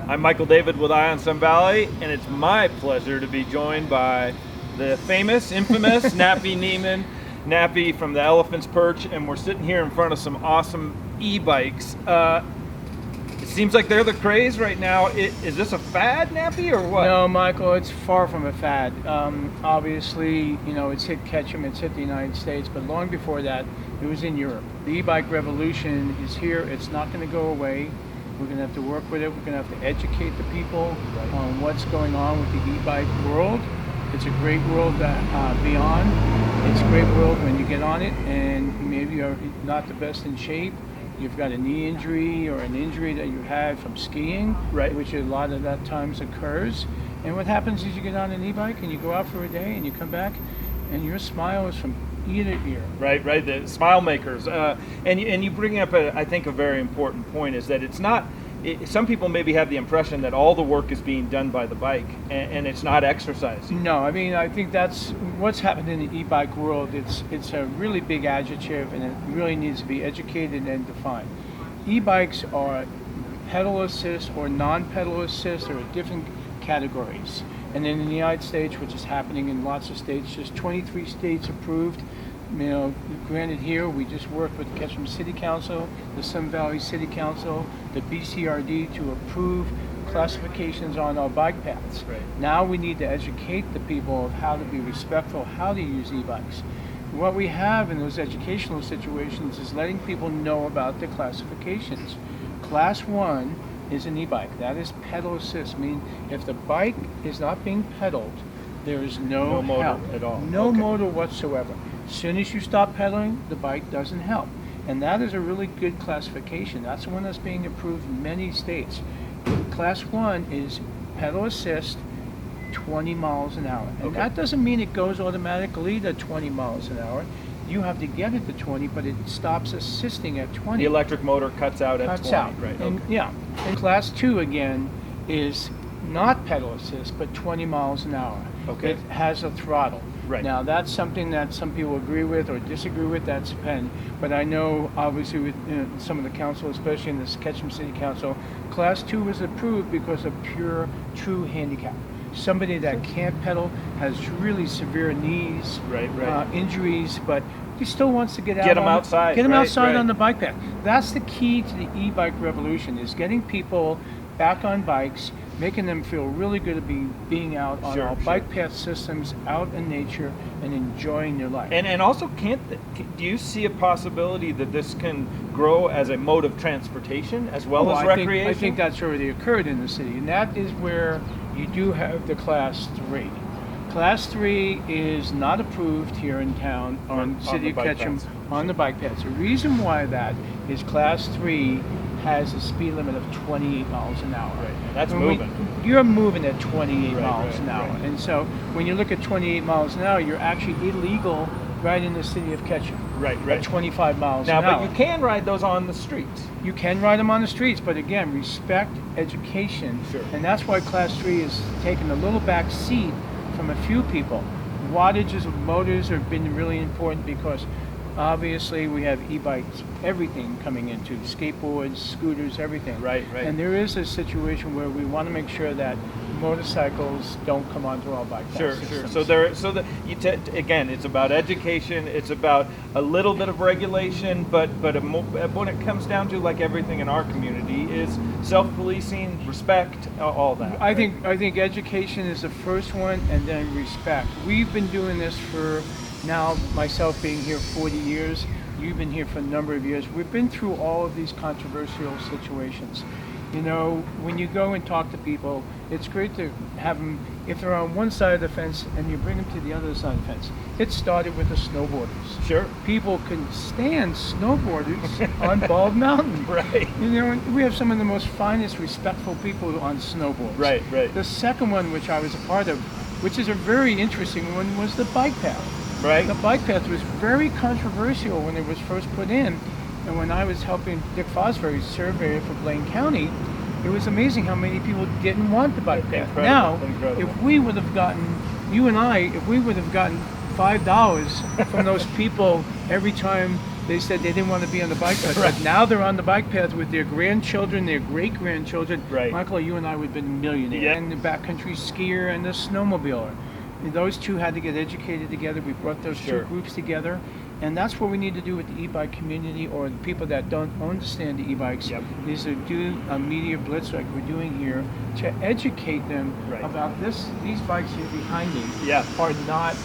I'm Michael David with Eye on Sun Valley, and it's my pleasure to be joined by the famous, infamous Nappy Neiman, Nappy from the Elephant's Perch, and we're sitting here in front of some awesome e-bikes. It seems like they're the craze right now. Is this a fad, Nappy, or what? No, Michael, it's far from a fad. Obviously, it's hit Ketchum, it's hit the United States, but long before that, it was in Europe. The e-bike revolution is here. It's not going to go away. We're going to have to work with it. We're going to have to educate the people on what's going on with the e-bike world. It's a great world beyond. It's a great world when you get on it and maybe you're not the best in shape. You've got a knee injury or an injury that you had from skiing, which a lot of that times occurs. And what happens is you get on an e-bike and you go out for a day and you come back and your smile is from ear to ear. Right, the smile makers. And you bring up, I think, a very important point is that it's not, some people maybe have the impression that all the work is being done by the bike and it's not exercise. No, I think that's what's happened in the e-bike world. It's a really big adjective and it really needs to be educated and defined. E-bikes are pedal assist or non-pedal assist or different categories. And then in the United States, which is happening in lots of states, just 23 states approved. Granted here, we just worked with the Ketchum City Council, the Sun Valley City Council, the BCRD to approve classifications on our bike paths. Now we need to educate the people of how to be respectful, how to use e-bikes. What we have in those educational situations is letting people know about the classifications. Class 1 is an e-bike. That is pedal assist, meaning if the bike is not being pedaled, there is no motor help at all. No motor whatsoever. As soon as you stop pedaling, the bike doesn't help. And that is a really good classification. That's the one that's being approved in many states. Class 1 is pedal assist, 20 miles an hour. And that doesn't mean it goes automatically to 20 miles an hour. You have to get it to 20, but it stops assisting at 20. The electric motor cuts out at 20. Right. And, and class 2 again is not pedal assist, but 20 miles an hour. It has a throttle. Now that's something that some people agree with or disagree with. That's depends. But I know obviously with some of the council, especially in the Ketchum City Council, class 2 was approved because of pure, true handicap. Somebody that can't pedal, has really severe knees, injuries, but he still wants to get out. Get them outside. Get them outside on the bike path. That's the key to the e-bike revolution: is getting people back on bikes, making them feel really good at being out on our bike path systems, out in nature, and enjoying their life. And also, do you see a possibility that this can grow as a mode of transportation as well as recreation? I think that's already occurred in the city, and that is where you do have the class 3. Class 3 is not approved here in town on City of Ketchum on the bike paths. The reason why that is class 3 has a speed limit of 28 miles an hour. That's moving. You're moving at 28 miles an hour. And so when you look at 28 miles an hour, you're actually illegal right in the City of Ketchum. At 25 miles an hour. Now, but you can ride those on the streets. You can ride them on the streets, but again, respect education. And that's why class 3 is taking a little back seat from a few people. Wattages of motors have been really important because obviously we have e-bikes, everything coming into skateboards, scooters, everything. And there is a situation where we want to make sure that motorcycles don't come onto our bike paths. So again, it's about education. It's about a little bit of regulation, but when it comes down to, like everything in our community, is self-policing, respect, all that. I think education is the first one, and then respect. We've been doing this for now, myself being here 40 years, you've been here for a number of years. We've been through all of these controversial situations. When you go and talk to people, it's great to have them, if they're on one side of the fence, and you bring them to the other side of the fence. It started with the snowboarders. People can stand snowboarders on Bald Mountain. We have some of the most finest, respectful people on snowboards. The second one, which I was a part of, which is a very interesting one, was the bike path. The bike path was very controversial when it was first put in, and when I was helping Dick Fosbury survey for Blaine County, it was amazing how many people didn't want the bike path. Now, if we would have gotten, if we would have gotten $5 from those people every time they said they didn't want to be on the bike path. Right. But now they're on the bike path with their grandchildren, their great-grandchildren. Right. Michael, you and I would have been millionaires. Yeah. And the backcountry skier and the snowmobiler. And those two had to get educated together. We brought those Sure. two groups together. And that's what we need to do with the e-bike community, or the people that don't understand the e-bikes, Yep. is to do a media blitz like we're doing here to educate them Right. about this. These bikes here behind me Yeah. are not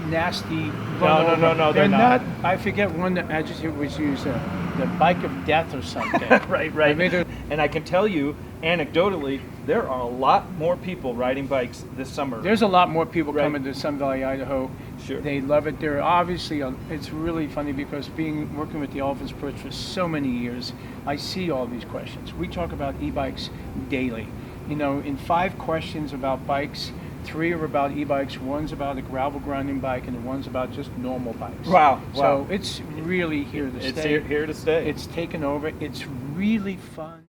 nasty. No, they're not. I forget one adjective was used, the bike of death or something. Right. I mean, they're- And I can tell you, anecdotally, there are a lot more people riding bikes this summer. There's a lot more people Right. coming to Sun Valley, Idaho. Sure. They love it. They're obviously, it's really funny because working with the Elephants Perch for so many years, I see all these questions. We talk about e-bikes daily. You know, in 5 questions about bikes, 3 are about e-bikes, 1's about a gravel grinding bike, and 1's about just normal bikes. Wow. So it's really here to It's stay. here to stay. It's taken over. It's really fun.